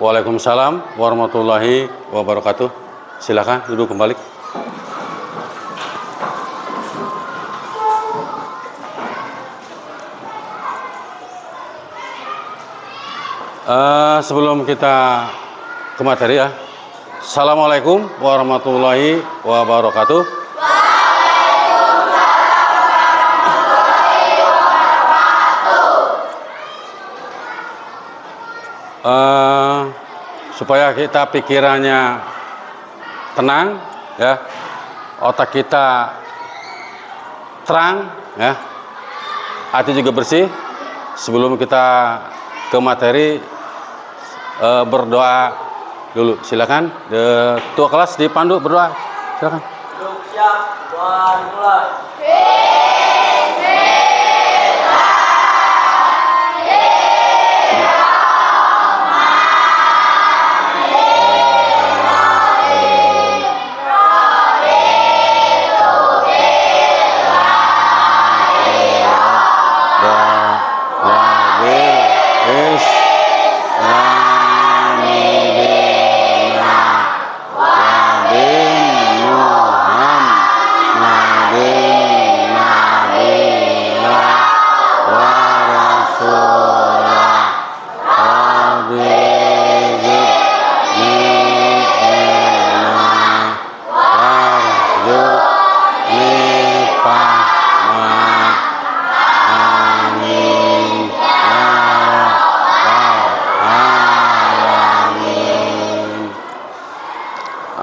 Waalaikumsalam warahmatullahi wabarakatuh. Silakan duduk kembali. Sebelum kita ke materi ya. Assalamualaikum warahmatullahi wabarakatuh. Supaya kita pikirannya tenang ya, otak kita terang ya, hati juga bersih. Sebelum kita ke materi, berdoa dulu. Silakan, ketua kelas dipandu berdoa. Silakan. Siap, mulai.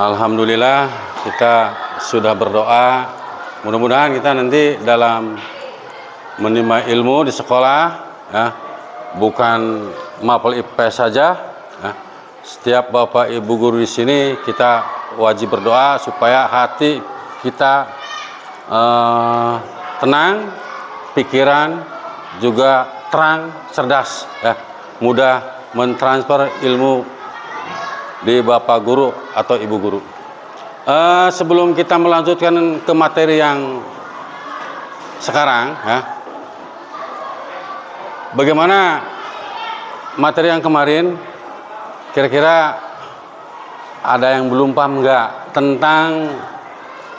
Alhamdulillah kita sudah berdoa. Mudah-mudahan kita nanti dalam menerima ilmu di sekolah ya, bukan mapel IPS saja ya. Setiap Bapak Ibu guru di sini kita wajib berdoa supaya hati kita tenang, pikiran juga terang, cerdas ya, mudah mentransfer ilmu di Bapak Guru atau Ibu Guru. Sebelum kita melanjutkan ke materi yang sekarang ya, bagaimana materi yang kemarin, kira-kira ada yang belum paham nggak tentang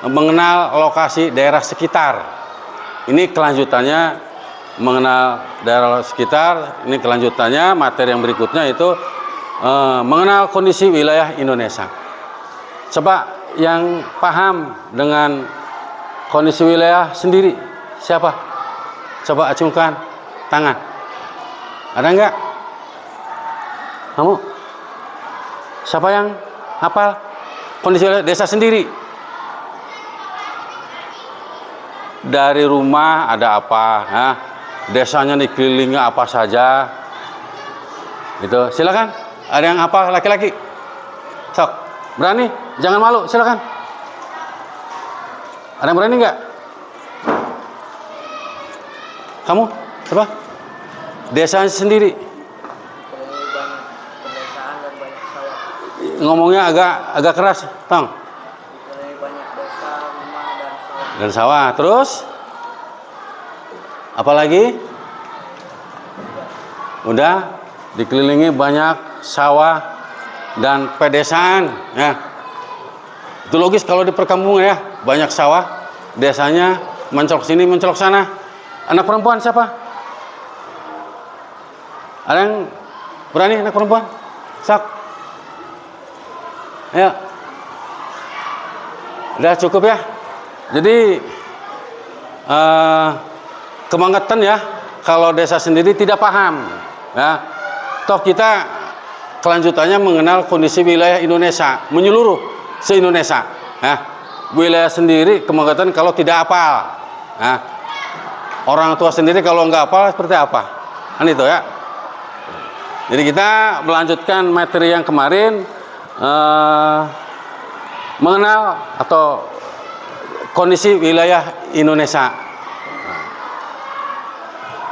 mengenal lokasi daerah sekitar? Ini kelanjutannya mengenal daerah sekitar. Ini kelanjutannya materi yang berikutnya itu mengenal kondisi wilayah Indonesia. Coba yang paham dengan kondisi wilayah sendiri siapa? Coba acungkan tangan. Ada enggak? Kamu? Siapa yang hafal kondisi wilayah desa sendiri? Dari rumah ada apa? Nah, desanya dikelilingi apa saja? Gitu. Silakan. Ada yang apa laki-laki? Sok, berani? Jangan malu, silakan. Ada yang berani nggak? Kamu? Coba. Desa sendiri. Pedesaan dan banyak sawah. Ngomongnya agak keras, Tong. Banyak desa, rumah dan sawah. Dan sawah. Terus? Apalagi? Udah dikelilingi banyak sawah dan pedesaan ya. Itu logis kalau di perkampungan ya, banyak sawah, desanya mencolok sini mencolok sana. Anak perempuan siapa? Ada yang berani anak perempuan? Sak. Ayo. Udah cukup ya. Jadi kebangetan ya kalau desa sendiri tidak paham ya. Toh kita kelanjutannya mengenal kondisi wilayah Indonesia menyeluruh se-Indonesia ya. Wilayah sendiri kebangetan kalau tidak hafal ya. Orang tua sendiri kalau nggak hafal seperti apa kan itu ya. Jadi kita melanjutkan materi yang kemarin, mengenal atau kondisi wilayah Indonesia.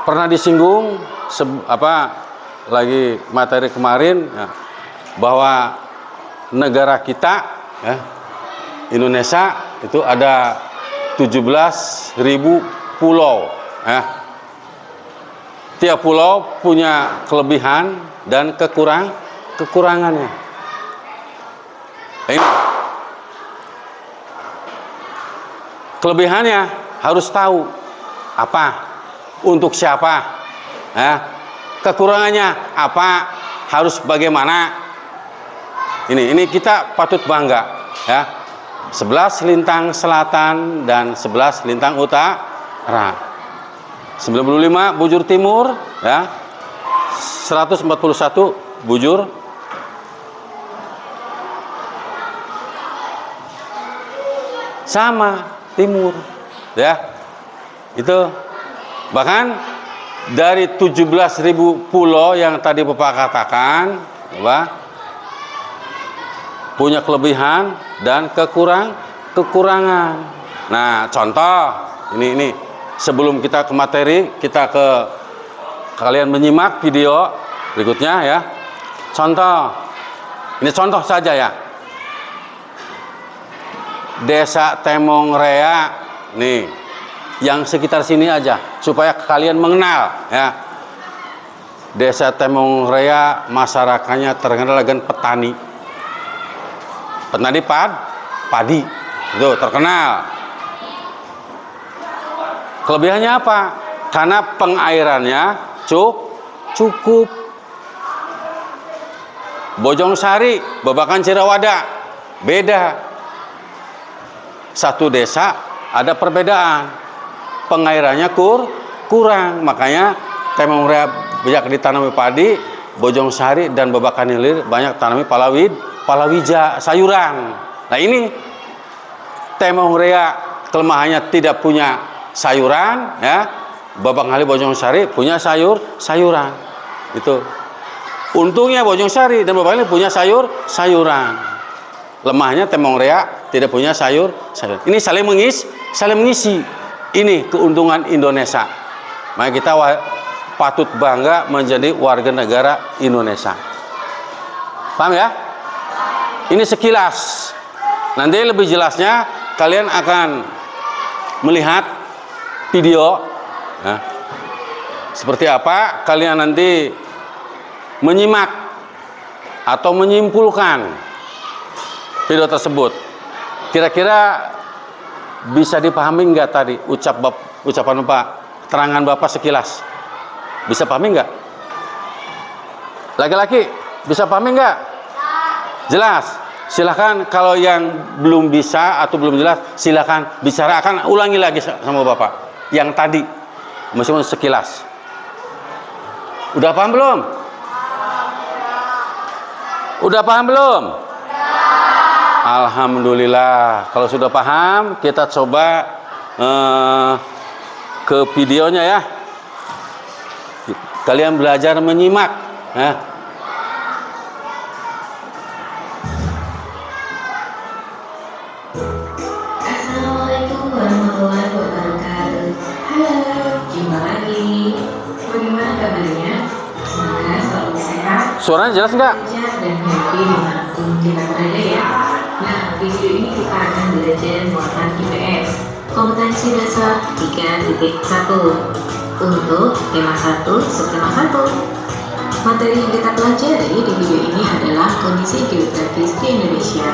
Pernah disinggung lagi materi kemarin ya, bahwa negara kita ya, Indonesia itu ada 17.000 pulau ya. Tiap pulau punya kelebihan dan kekurangannya. Nah, ini kelebihannya harus tahu apa, untuk siapa, ya. Kekurangannya apa, harus bagaimana. Ini kita patut bangga, ya. 11 lintang selatan dan 11 lintang utara. 95 bujur timur, ya. 141 bujur sama timur, ya. Itu bahkan dari 17.000 pulau yang tadi Bapak katakan, apa, punya kelebihan dan kekurangan. Nah, contoh ini sebelum kita ke materi, kita ke kalian menyimak video berikutnya, ya. Contoh, ini contoh saja, ya. Desa Temong Rea, nih, yang sekitar sini aja, supaya kalian mengenal, ya. Desa Temong Rea masyarakatnya terkenal dengan petani padi, itu terkenal. Kelebihannya apa? Karena pengairannya cukup. Bojong Sari, Babakan Cirawada, beda. Satu desa ada perbedaan, pengairannya kurang, makanya Temong Rea banyak ditanami padi, Bojong Sari dan Babakan Hilir banyak tanami palawija, sayuran. Nah, ini Temong Rea kelemahannya tidak punya sayuran, ya. Babakan Hilir, Bojong Sari punya sayuran. Itu untungnya Bojong Sari dan Babakan Hilir punya sayuran. Lemahnya Temong Rea tidak punya sayuran. Ini saling mengisi. Ini keuntungan Indonesia. Maka kita patut bangga menjadi warga negara Indonesia. Paham, ya? Ini sekilas. Nanti lebih jelasnya kalian akan melihat video, ya. Seperti apa kalian nanti menyimak atau menyimpulkan video tersebut. Kira-kira bisa dipahami nggak tadi ucapan Bapak, terangan Bapak sekilas? Bisa pahami nggak? Laki-laki bisa pahami nggak? Jelas. Silahkan kalau yang belum bisa atau belum jelas, silahkan bicara. Akan ulangi lagi sama Bapak yang tadi, meskipun sekilas. Udah paham belum? Udah paham belum? Alhamdulillah. Kalau sudah paham, kita coba ke videonya, ya. Kalian belajar menyimak, ya. Assalamualaikum warahmatullahi wabarakatuh. Halo, jumpa lagi. Bagaimana kabarnya? Semoga selalu sehat. Suaranya jelas nggak? Lancar dan happy dimanapun kita berada, ya. Nah, video ini kita akan belajar muatan IPS kompetensi dasar 3.1 untuk tema 1 subtema 1. Materi yang kita pelajari di video ini adalah kondisi geografis di Indonesia.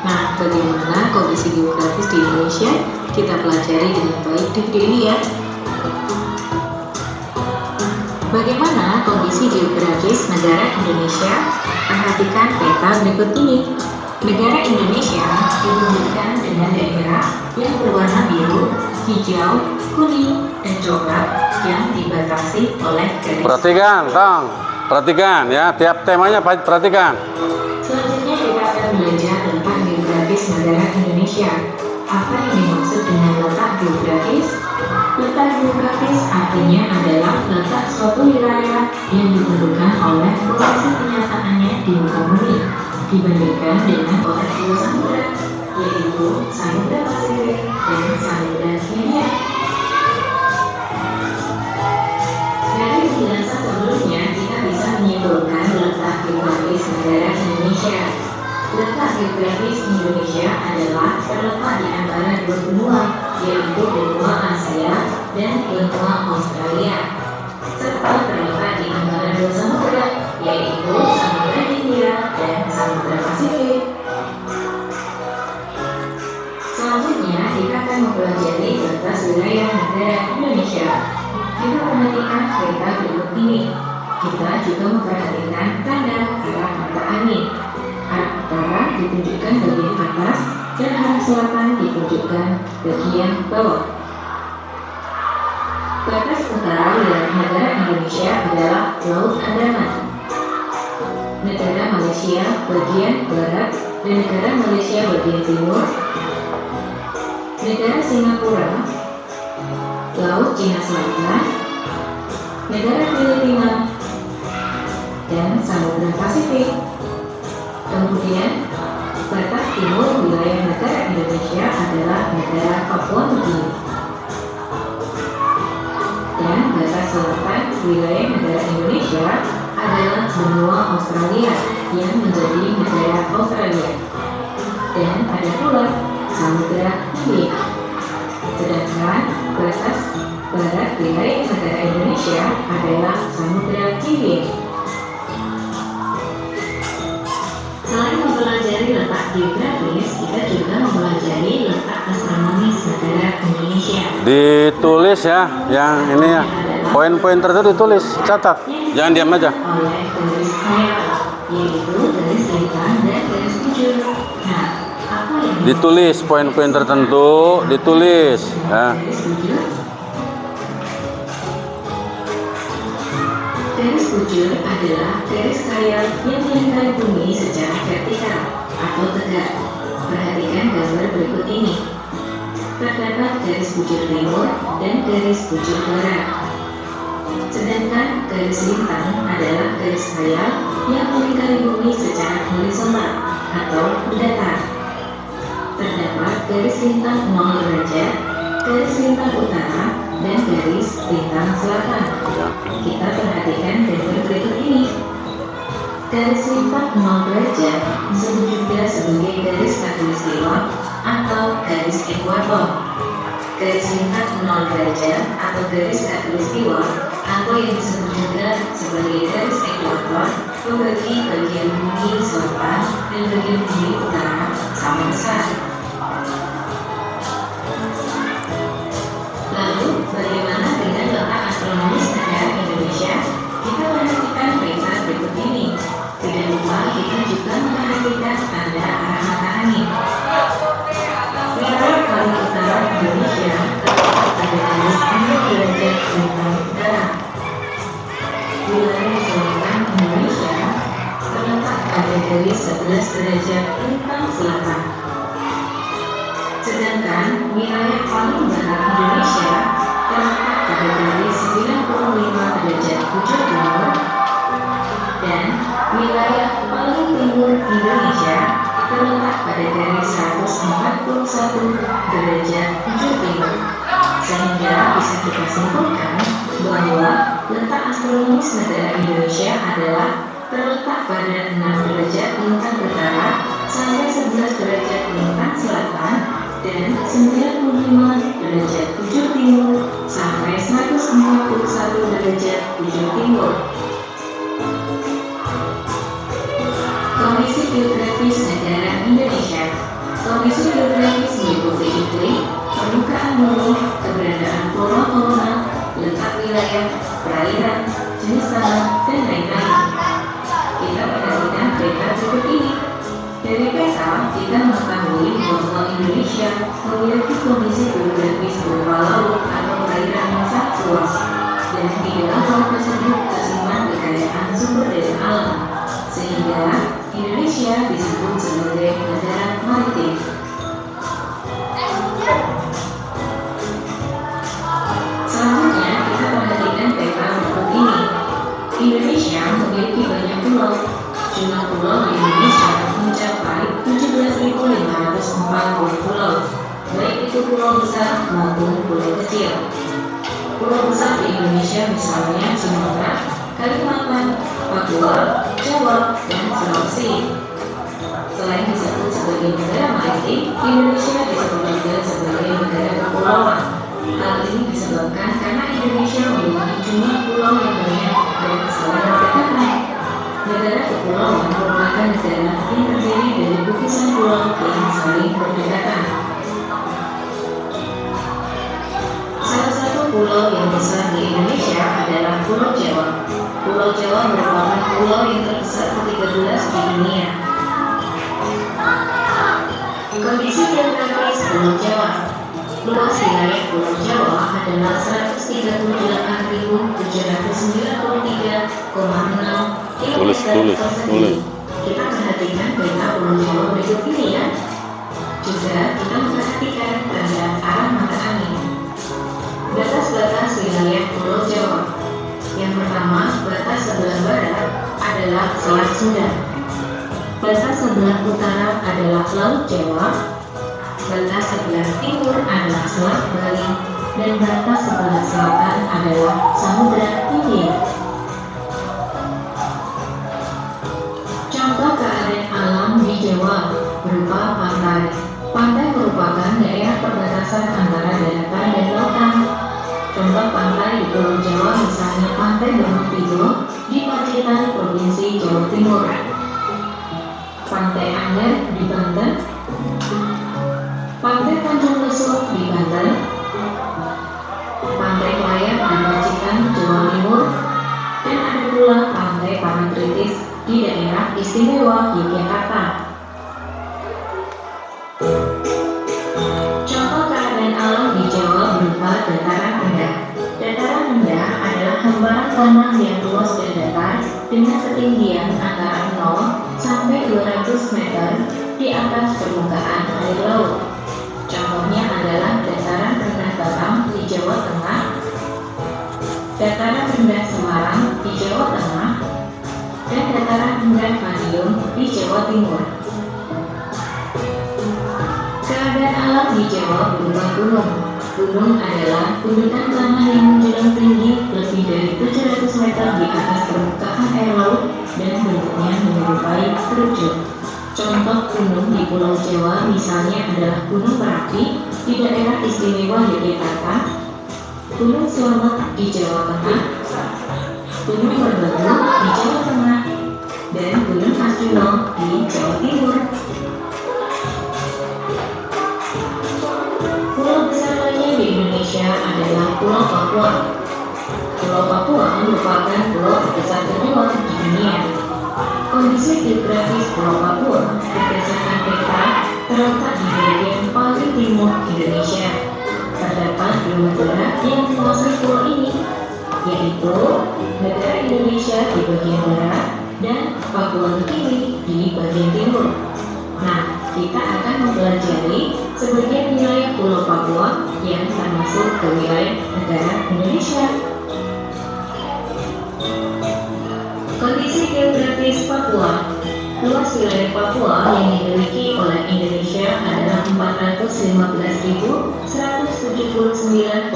Nah, bagaimana kondisi geografis di Indonesia kita pelajari dengan baik di video ini, ya. Bagaimana kondisi geografis negara Indonesia? Perhatikan peta berikut ini. Negara Indonesia ditunjukkan dengan daerah yang berwarna biru, hijau, kuning, dan coklat yang dibatasi oleh garis. Perhatikan, ya, tiap temanya perhatikan. Selanjutnya kita akan belajar tentang geografis negara Indonesia. Apa yang dimaksud dengan letak geografis? Letak geografis artinya adalah letak suatu wilayah yang ditentukan oleh posisi kenyataannya di muka bumi dibandingkan dengan oleh dua samudra, yaitu Samudra Pasifik dan Samudra Hindia. Dari penjelasan sebelumnya, kita bisa menyimpulkan letak geografis negara Indonesia. Letak geografis Indonesia adalah terletak di antara dua benua, yaitu benua Asia dan benua Australia, serta terletak di antara dua samudra, yaitu Samudra Hindia kita perhatikan peta berikut ini. Kita juga memperhatikan tanda arah mata angin. Arah utara ditunjukkan bagian atas dan arah selatan ditunjukkan bagian bawah. Batas utara wilayah negara Indonesia adalah Laut Andaman. Negara Malaysia bagian barat dan negara Malaysia bagian timur. Negara Singapura, Laut Cina Selatan, negara Filipina, dan Samudra Pasifik. Kemudian, batas timur wilayah negara Indonesia adalah negara Papua Nugini. Dan batas selatan wilayah negara Indonesia adalah benua Australia yang menjadi negara Australia. Dan ada pula Samudra Hindia. Sedangkan batas barat wilayah negara Indonesia adalah Samudra Hindia. Selain mempelajari letak geografis, kita juga mempelajari letak astronomis negara Indonesia. Ditulis ya, yang ini ya. Poin-poin tertentu ditulis, catat. Jangan diam aja. Oleh garis merah, yaitu garis lintang dan garis bujur. Nah, apa yang Ditulis poin-poin tertentu, ditulis. Ya. garis bujur? Garis bujur adalah garis khayal yang melingkari bumi secara vertikal atau tegak. Perhatikan gambar berikut ini. Terdapat garis bujur timur dan garis bujur barat. Sedangkan garis lintang adalah garis khayal yang melingkari bumi secara horizontal atau mendatar. Terdapat garis lintang 0 derajat, garis lintang utara, dan garis lintang selatan. Kita perhatikan gambar berikut ini. Garis lintang 0 derajat disebut juga sebagai garis khatulistiwa atau garis ekuator. Garis lintang 0 derajat atau garis khatulistiwa atau yang disebut juga sebagai garis ekuator membagi bagian bumi selatan dan bagian bumi utara sama besar. Lalu, bagaimana dengan letak astronomis negara Indonesia? Kita perhatikan peta berikut ini. Tidak lupa kita juga memperhatikan tanda arah mata angin. Wilayah paling utara Indonesia terletak pada garis 0 derajat lintang utara. Wilayah selatan Indonesia terletak pada garis 11 derajat lintang selatan. Sedangkan wilayah paling barat Indonesia terletak pada garis 95 derajat bujur timur, dan wilayah paling timur Indonesia terletak pada garis 141 derajat bujur timur. Sehingga bisa kita simpulkan bahwa letak astronomis negara Indonesia adalah terletak pada 6 derajat lintang utara sampai 11 derajat lintang selatan dan 95 derajat bujur timur sampai 141 derajat bujur timur. Kondisi geografis negara Indonesia. Kondisi geografis meliputi iklim, permukaan bumi, keberadaan flora-fauna, letak wilayah, perairan, jenis tanah, dan lain-lain. Kita perhatikan peta berikut ini. Dari peta, kita mengetahui bahwa Indonesia memiliki kondisi geografis berupa laut atau perairan yang sangat luas, dan di dalam laut tersebut tersimpan kekayaan sumber daya alam, sehingga Indonesia disebut sebagai negara maritim. Selanjutnya, kita perhatikan peta berikut ini. Indonesia memiliki banyak pulau. Jumlah pulau di Indonesia mencapai 17.540 pulau, baik itu pulau besar maupun pulau kecil. Pulau besar di Indonesia misalnya Sumatera, Kalimantan, Papua, Jawa, dan Sulawesi. Selain disebut sebagai negara maritim, Indonesia disebut juga sebagai negara kepulauan. Hal ini disebabkan karena Indonesia memiliki jumlah pulau yang banyak dan saling berdekatan. Negara kepulauan merupakan negara yang terdiri dari gugusan pulau yang saling berdekatan. Salah satu pulau yang besar di Indonesia adalah Pulau Jawa. Pulau Jawa merupakan pulau yang terbesar ke-13 di dunia. Kondisi geografis Pulau Jawa. Luas wilayah Pulau Jawa adalah 138.793,6 Tulis. persegi. Kita perhatikan peta Pulau Jawa berikut ini ya. Juga kita memperhatikan tanda arah mata angin. Batas-batas wilayah Pulau Jawa. Yang pertama, batas sebelah barat adalah Selat Sunda. Batas sebelah utara adalah Laut Jawa. Batas sebelah timur adalah Selat Bali. Dan batas sebelah selatan adalah Samudra Hindia. Contoh keadaan alam di Jawa berupa pantai. Pantai merupakan daerah perbatasan antara daratan dan lautan. Contoh pantai di Pulau Jawa misalnya Pantai Benotigo di Pacitan, Provinsi Jawa Timur. Pantai Anyer di Banten. Pantai Tanjung Lesung di Banten. Pantai Klayan di Pacitan, Jawa Timur. Dan ada pula Pantai Parangtritis di daerah istimewa Yogyakarta. Contoh keadaan alam di Jawa berupa dataran rendah. Dataran rendah adalah hamparan tanah yang luas dan datar dengan ketinggian antara 0 sampai 200 meter di atas permukaan air laut. Contohnya adalah dataran rendah Batam di Jawa Tengah, dataran rendah Semarang di Jawa Tengah, dan dataran rendah Madiun di Jawa Timur. Keadaan alam di Jawa berupa gunung. Gunung adalah gundukan tanah yang menjulang tinggi lebih dari 700 meter di atas permukaan air laut dan bentuknya menyerupai kerucut. Contoh gunung di Pulau Jawa misalnya adalah Gunung Merapi di daerah istimewa Yogyakarta, Gunung Slamet di Jawa Tengah, Gunung Merbabu di Jawa Tengah, dan Gunung Arjuna di Jawa Timur. Pulau besar lainnya di Indonesia adalah Pulau Papua. Pulau Papua merupakan pulau terbesar kedua di dunia. Kondisi geografis Pulau Papua berdasarkan peta terletak di bagian paling timur Indonesia. Terdapat dua negara yang menguasai pulau ini, yaitu negara Indonesia di bagian barat dan Papua Nugini di bagian timur. Nah, kita akan mempelajari sebagian wilayah Pulau Papua yang termasuk ke wilayah negara Indonesia. Kondisi geografis Papua. Luas wilayah Papua yang dimiliki oleh Indonesia adalah 415.179,5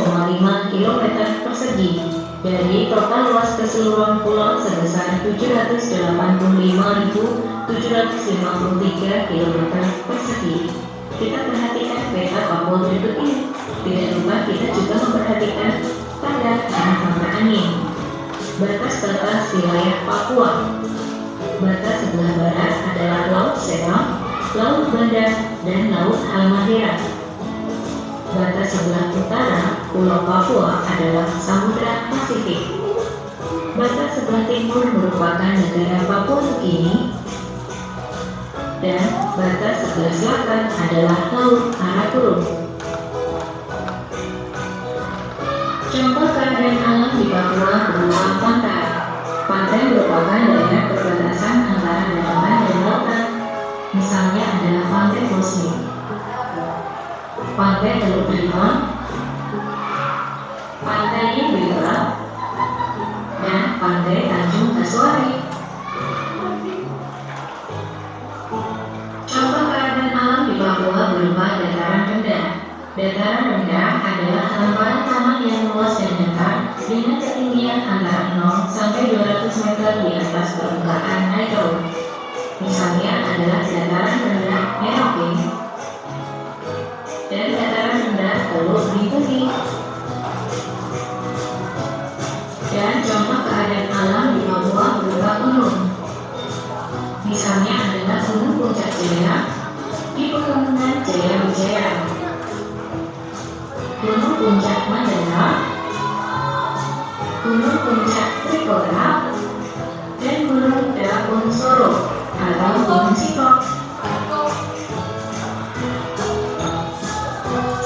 km persegi dari total luas keseluruhan pulau sebesar 785.753 km persegi. Kita perhatikan peta Papua berikut ini. Tidak lupa kita juga memperhatikan tanda arah mata angin. Batas-batas wilayah Papua. Batas sebelah barat adalah Laut Sebang, Laut Banda, dan Laut Halmahera. Batas sebelah utara Pulau Papua adalah Samudra Pasifik. Batas sebelah timur merupakan negara Papua Nugini. Dan batas sebelah selatan adalah Laut Arakurung. Contoh keadaan alam di Papua berupa pantai. Pantai merupakan daerah perbatasan antara daratan dan lautan. Misalnya adalah Pantai Bosni, Pantai Teluk Limon, Pantai Imbira, dan Pantai Tanjung Kasuari. Contoh keadaan alam di Papua berupa dataran rendah. Dataran rendah adalah hamparan tanah yang luas dan datar dengan ketinggian antara 0 sampai 200 meter di atas permukaan air laut. Misalnya adalah dataran rendah Merauke dan dataran rendah Teluk Bintuni. Dan contoh keadaan alam di Papua berupa gunung. Misalnya adalah Gunung Puncak Jaya di Pegunungan Jaya Wijaya, Gunung Puncak Mandala Gunung Puncak Trikora, dan Gunung Daun-Soro atau Gunung Cikok.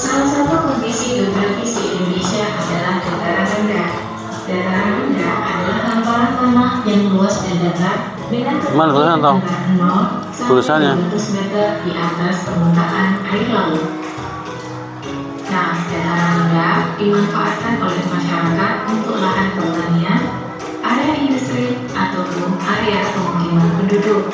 Salah satu kondisi geografis di Indonesia adalah dataran rendah. Dataran rendah adalah hamparan tanah yang luas dan datar dengan Mana tulisan, Tong? 0 Tulisannya. sampai 200 meter di atas permukaan air laut. Nah, dataran rendah dimanfaatkan oleh masyarakat untuk lahan pertanian, area industri, ataupun area pemukiman penduduk.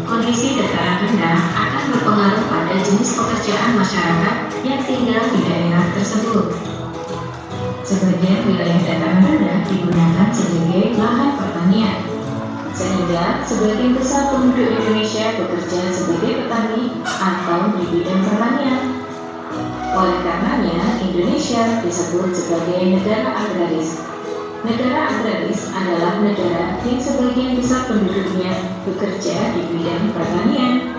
Kondisi dataran rendah akan berpengaruh pada jenis pekerjaan masyarakat yang tinggal di daerah tersebut. Sebagian wilayah dataran rendah digunakan sebagai lahan pertanian, sehingga sebagian besar penduduk Indonesia bekerja sebagai petani atau di bidang pertanian. Oleh karenanya, Indonesia disebut sebagai negara agraris. Negara agraris adalah negara yang sebagian besar penduduknya bekerja di bidang pertanian.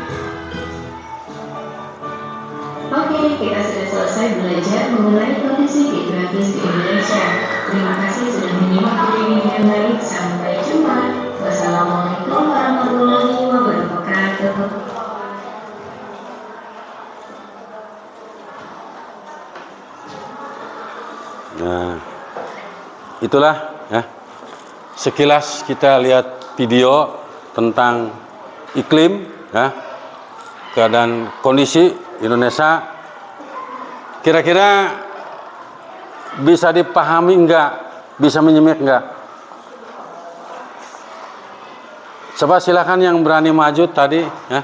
Oke, kita sudah selesai belajar mengenai kondisi geografis di Indonesia. Terima kasih sudah menyimak video ini dengan baik. Sampai jumpa. Wassalamualaikum warahmatullahi wabarakatuh. Nah, itulah ya. Sekilas kita lihat video tentang iklim ya, keadaan kondisi Indonesia. Kira-kira bisa dipahami enggak? Bisa menyimak enggak? Coba silakan yang berani maju tadi ya.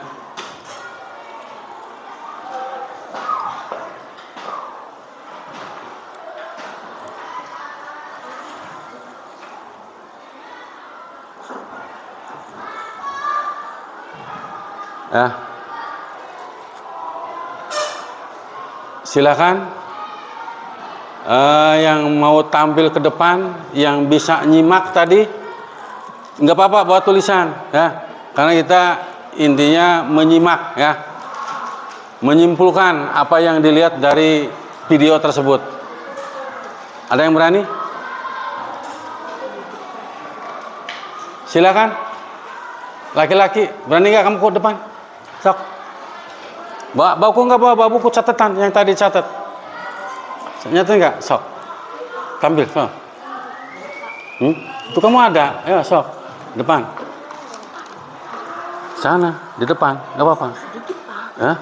Ya. Silakan yang mau tampil ke depan, yang bisa nyimak tadi, nggak apa-apa bawa tulisan ya, karena kita intinya menyimak ya, menyimpulkan apa yang dilihat dari video tersebut. Ada yang berani? Silakan. Laki-laki, berani nggak kamu ke depan? Sok. Bawa buku nggak, bawa buku catatan yang tadi catat. Nyata nggak? Sok. Tampil, sok. Itu kamu ada? Ayo, sok. Depan. Sana, di depan. Nggak apa-apa. Ya?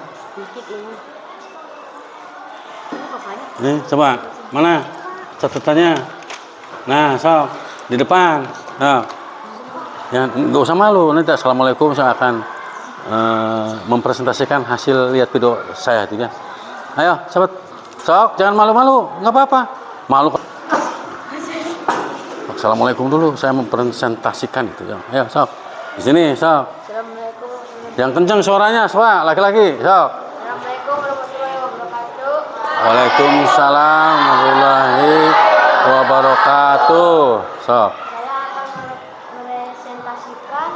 Nih, coba. Mana catatannya? Nah, sok. Di depan. Nah. Ya, nggak usah malu. Nanti assalamualaikum saya akan mempresentasikan hasil lihat video saya itu kan. Ayo, sahabat, sok, jangan malu-malu, nggak apa-apa. Malu. Assalamualaikum dulu, saya mempresentasikan itu. Ayo, sok. Di sini, sok. Assalamualaikum. Yang kencang suaranya, sok, laki-laki, sok. Assalamualaikum warahmatullahi wabarakatuh. Waalaikumsalam warahmatullahi wabarakatuh. Sok. Saya akan mepresentasikan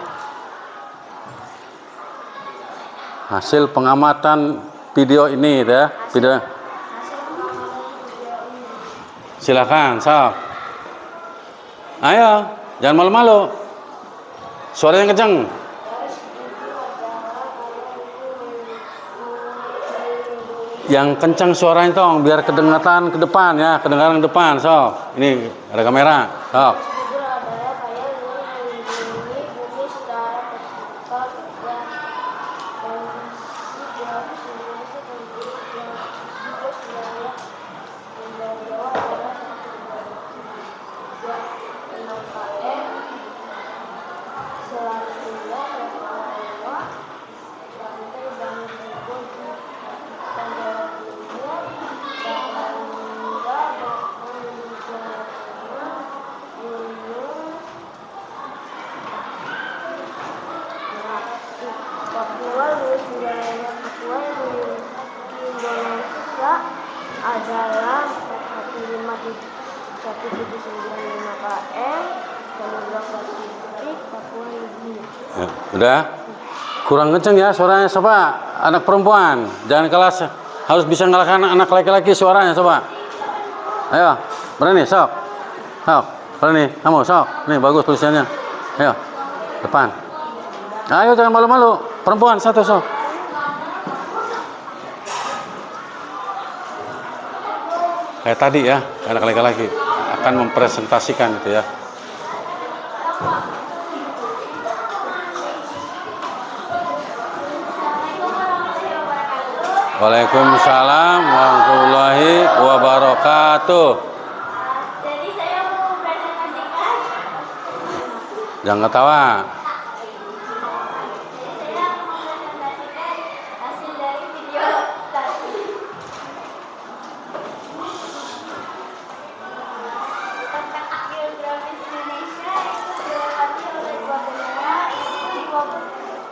Hasil pengamatan video ini ya, video. Silakan, sok. Ayo, jangan malu-malu. Suara yang kencang. Yang kencang suaranya tong, biar kedengaran ke depan ya, kedengaran ke depan, sok. Ini ada kamera, sok. Subur adalah upaya untuk melindungi bumi secara vertikal dan kondisi geografis Indonesia terdiri yang luas wilayah dan dari bawah adalah 1,6 km, Selat Sunda, Jawa, pantai Bangun Tigo di Jawa Timur, Samarinda, bahkan di Jawa Tengah, Gunung Papua, luas wilayah Papua yang memiliki Indonesia adalah 1,795 km, Samudra Pasifik, Papua Nugini. Ya, udah. Kurang kencang ya suaranya, coba. Anak perempuan, jangan kelas, harus bisa ngalahkan anak laki-laki suaranya, coba. Ayo. Berani, sok. Sok. Berani. Kamu sok. Nih bagus tulisannya. Ayo. Depan. Ayo jangan malu-malu. Perempuan satu sok. Kayak tadi ya, anak laki-laki akan mempresentasikan itu ya. Waalaikumsalam warahmatullahi wabarakatuh. Jadi saya mau presentasikan. Jangan ketawa. Saya mau presentasikan hasil dari video tadi. Tentang geografis Indonesia itu dilewati oleh dua benua,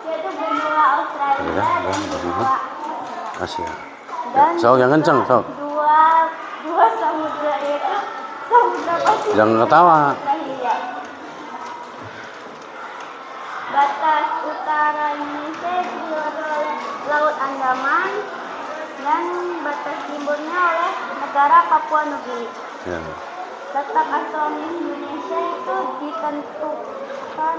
yaitu benua Australia dan benua Asia. dan Sok yang kenceng, sok. dua samudra, yaitu Samudra Pasifik Jangan ketawa. dan Australia. Batas utara Indonesia dilewati oleh Laut Andaman dan batas timurnya oleh negara Papua Nugini. Ya. Letak astronomi Indonesia itu ditentukan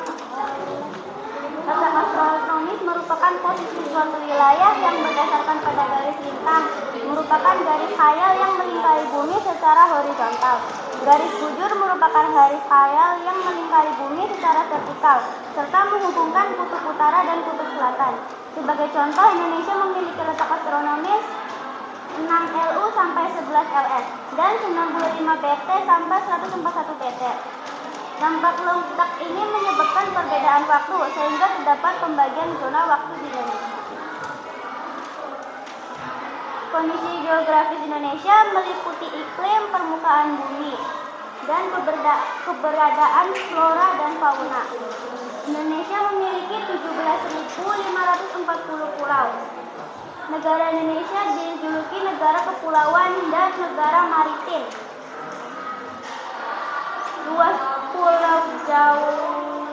letak astronomis merupakan posisi suatu wilayah yang berdasarkan pada garis lintang, merupakan garis khayal yang melingkari bumi secara horizontal. Garis bujur merupakan garis khayal yang melingkari bumi secara vertikal, serta menghubungkan kutub utara dan kutub selatan. Sebagai contoh, Indonesia memiliki letak astronomis 6 LU sampai 11 LS dan 95 BT sampai 141 BT. Dampak letak ini menyebabkan perbedaan waktu sehingga terdapat pembagian zona waktu di Indonesia. Kondisi geografis Indonesia meliputi iklim, permukaan bumi, dan keberadaan flora dan fauna. Indonesia memiliki 17.540 pulau. Negara Indonesia dijuluki negara kepulauan dan negara maritim. Luas Pulau Jawa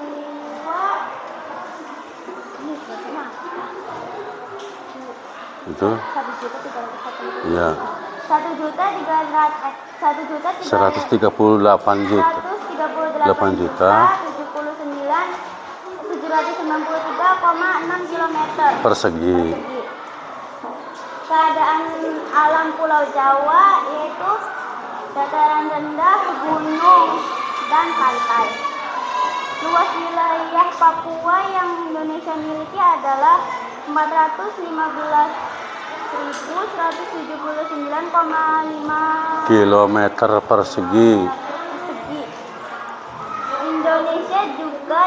ini berapa? Itu? 1.341.000. Ya. 1.138 juta 8 juta 793,6 kilometer persegi. Keadaan alam Pulau Jawa yaitu dataran rendah, gunung, dan pantai. Luas wilayah Papua yang Indonesia miliki adalah 415.179,5 kilometer persegi. Indonesia juga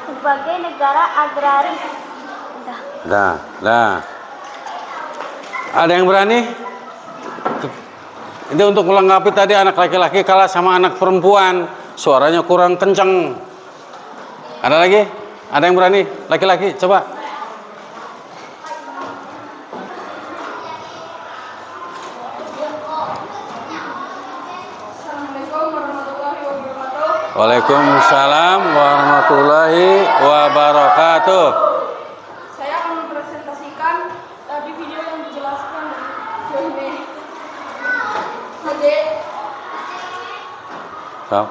sebagai negara agraris. Dah. Ada yang berani? Itu untuk melengkapi tadi anak laki-laki kalah sama anak perempuan. Suaranya kurang kencang. Ada lagi? Ada yang berani? Laki-laki, coba. Waalaikumsalam warahmatullahi wabarakatuh. Saya akan mempresentasikan tadi video yang dijelaskan dari So.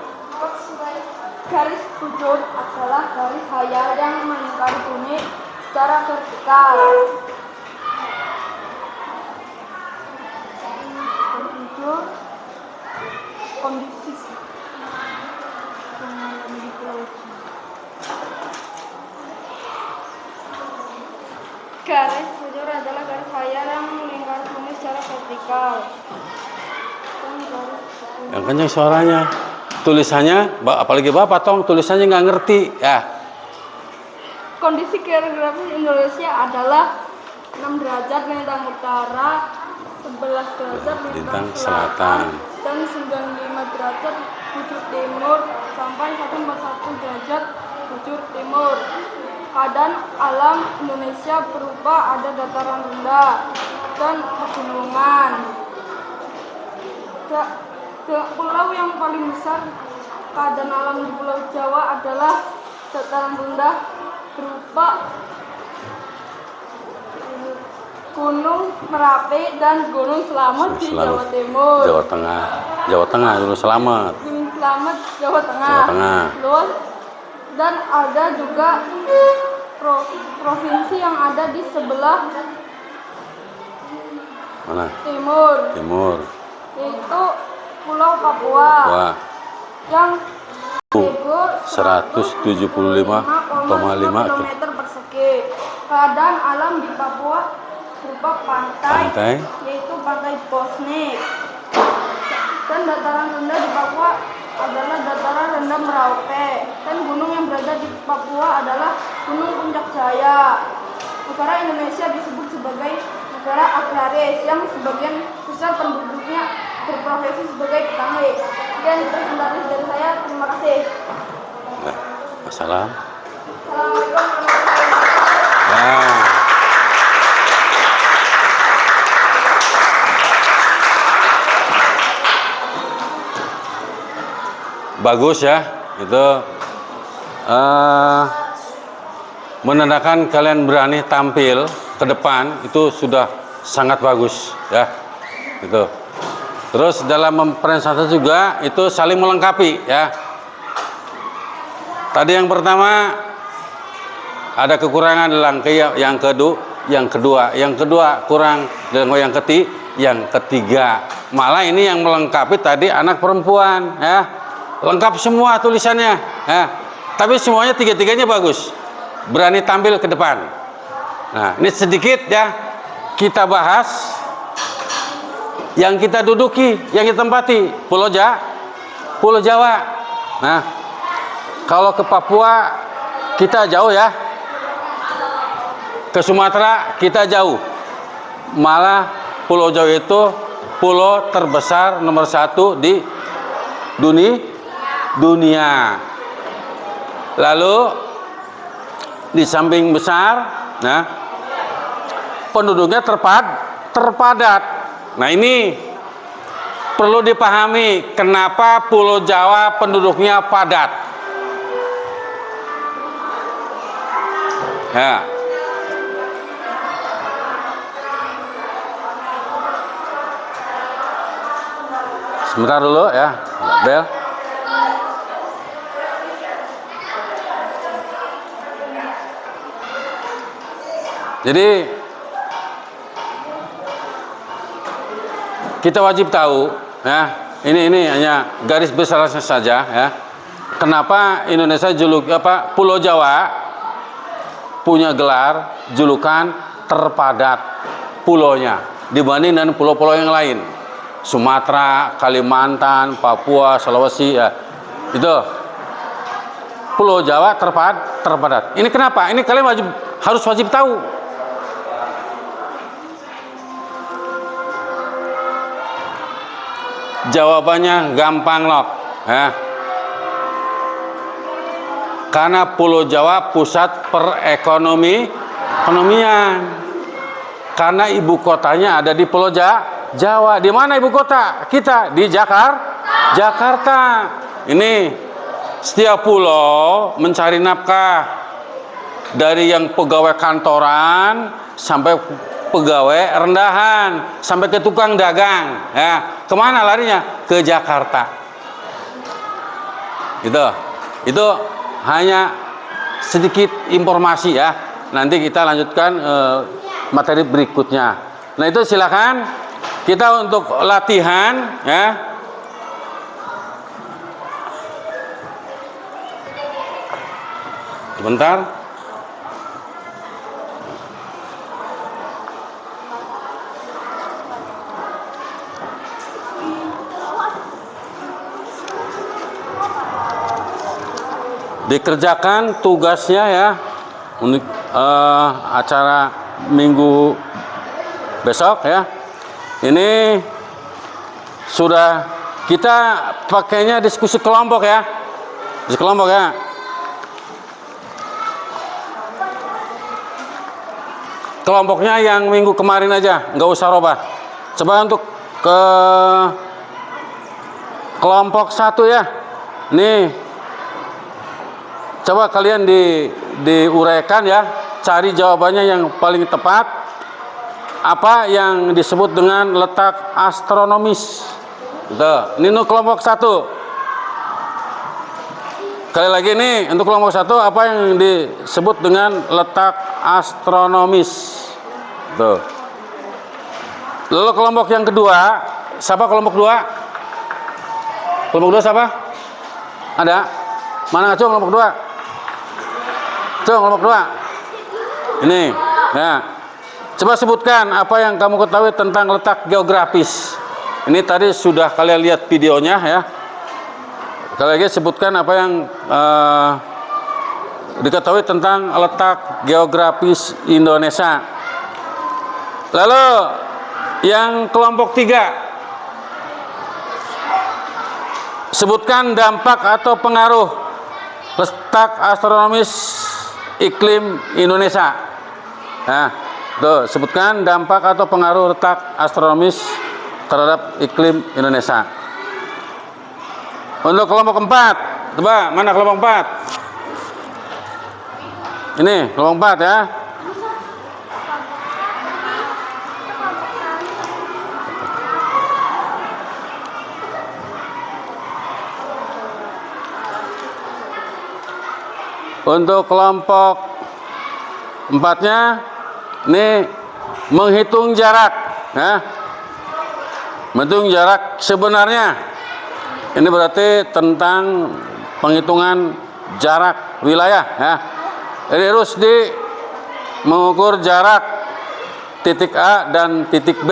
Garis bujur adalah garis khayal yang melingkari bumi secara vertikal. Bujur kondisi di Pulau Jawa. Garis bujur adalah garis khayal yang melingkari bumi secara vertikal. Yang kencang suaranya. Tulisannya, apalagi Bapak Tong, tulisannya nggak ngerti ya. Kondisi geografis Indonesia adalah 6 derajat lintang utara, 11 derajat lintang selatan, dan 95 derajat bujur timur sampai 141 derajat bujur timur. Keadaan alam Indonesia berupa ada dataran rendah dan pegunungan. Pulau yang paling besar keadaan alam di Pulau Jawa adalah dataran rendah berupa Gunung Merapi dan Gunung Slamet di Jawa Slamet. Timur. Jawa Tengah. Jawa Tengah, Gunung Slamet. Gunung Slamet Jawa Tengah. Jawa Tengah. Terus dan ada juga provinsi yang ada di sebelah Mana? timur, Timur. yaitu Pulau Papua. Wah. Yang ego 175,5 km persegi. Keadaan alam di Papua berupa pantai, yaitu pantai Bosnik. Dan dataran rendah di Papua adalah dataran rendah Merauke. Dan gunung yang berada di Papua adalah Gunung Puncak Jaya. Negara Indonesia disebut sebagai negara agraris yang sebagian besar penduduknya berprofesi sebagai petani. Dan sekian dari saya, terima kasih. Wassalam. Assalamualaikum warahmatullahi wabarakatuh. Nah. Bagus ya, itu menandakan kalian berani tampil ke depan, itu sudah sangat bagus ya. Itu. Terus dalam mempresentasi juga itu saling melengkapi ya. Tadi yang pertama ada kekurangan dalam yang kedua kurang dalam yang ketiga. Malah ini yang melengkapi tadi anak perempuan ya. Lengkap semua tulisannya ya. Tapi semuanya tiga-tiganya bagus. Berani tampil ke depan. Nah, ini sedikit ya kita bahas yang kita duduki, yang kita tempati, Pulau Jawa. Nah, kalau ke Papua kita jauh ya. Ke Sumatera kita jauh. Malah Pulau Jawa itu pulau terbesar nomor 1 di dunia. Lalu di samping besar, nah penduduknya terpadat. Nah ini perlu dipahami kenapa Pulau Jawa penduduknya padat. Ya. Sebentar dulu ya, Bel. Jadi kita wajib tahu ya, ini hanya garis besarnya saja ya. Kenapa Indonesia Pulau Jawa punya gelar julukan terpadat pulaunya dibanding dengan pulau-pulau yang lain. Sumatera, Kalimantan, Papua, Sulawesi ya. Itu Pulau Jawa terpadat. Ini kenapa? Ini kalian harus wajib tahu. Jawabannya gampang loh ya. Karena Pulau Jawa pusat perekonomian. Karena ibu kotanya ada di Pulau Jawa. Di mana ibu kota kita? Di Jakarta. Ini setiap pulau mencari nafkah, dari yang pegawai kantoran sampai pegawai rendahan sampai ke tukang dagang ya. Kemana larinya? Ke Jakarta. Itu hanya sedikit informasi ya. Nanti kita lanjutkan materi berikutnya. Nah itu silakan kita untuk latihan ya. Sebentar. Dikerjakan tugasnya ya untuk acara minggu besok ya. Ini sudah kita pakainya diskusi kelompok ya. Diskusi kelompok ya. Kelompoknya yang minggu kemarin aja, nggak usah robah. Coba untuk ke kelompok 1 ya. Nih. Coba kalian diuraikan ya, cari jawabannya yang paling tepat. apa yang disebut dengan letak astronomis? Tuh, ini untuk kelompok 1. Sekali lagi nih, untuk kelompok 1 apa yang disebut dengan letak astronomis? Tuh. Lalu kelompok yang kedua, siapa kelompok 2? Kelompok 2 siapa? Ada? Mana Cung kelompok 2? Cung kelompok 2. Ini, ya. Coba sebutkan apa yang kamu ketahui tentang letak geografis. Ini tadi sudah kalian lihat videonya ya. Sekali lagi sebutkan apa yang diketahui tentang letak geografis Indonesia. Lalu yang kelompok 3, sebutkan dampak atau pengaruh letak astronomis iklim Indonesia. Nah, tuh, sebutkan dampak atau pengaruh letak astronomis terhadap iklim Indonesia. Untuk kelompok 4, coba mana kelompok 4? Ini kelompok 4 ya. Untuk kelompok 4-nya ini menghitung jarak ya. Menghitung jarak sebenarnya. Ini berarti tentang penghitungan jarak wilayah ya. Jadi harus mengukur jarak titik A dan titik B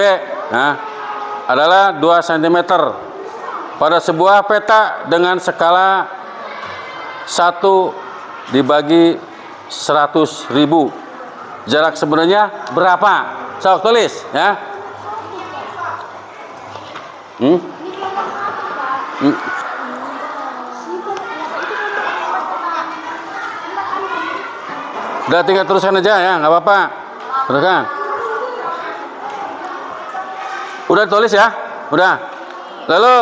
ya, adalah 2 cm pada sebuah peta dengan skala 1 dibagi 100.000. Jarak sebenarnya berapa? Sok tulis ya. Udah tinggal teruskan aja ya, nggak apa-apa. Teruskan. Udah tulis ya? Udah. Lalu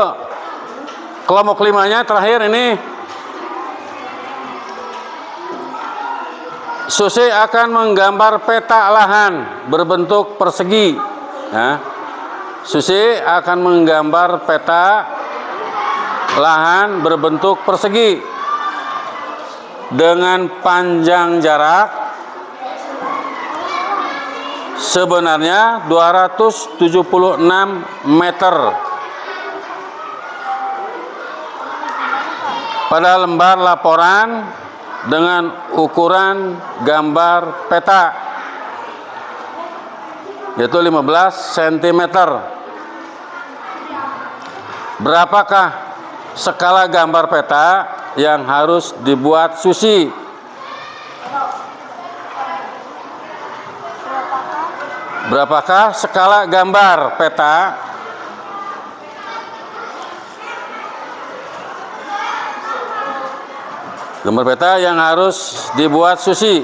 kelompok 5-nya terakhir ini. Susi akan menggambar peta lahan berbentuk persegi. Ya. Susi akan menggambar peta lahan berbentuk persegi dengan panjang jarak sebenarnya 276 meter pada lembar laporan dengan ukuran gambar peta yaitu 15 cm. Berapakah skala gambar peta yang harus dibuat Susi? Berapakah skala gambar peta yang harus dibuat Susi?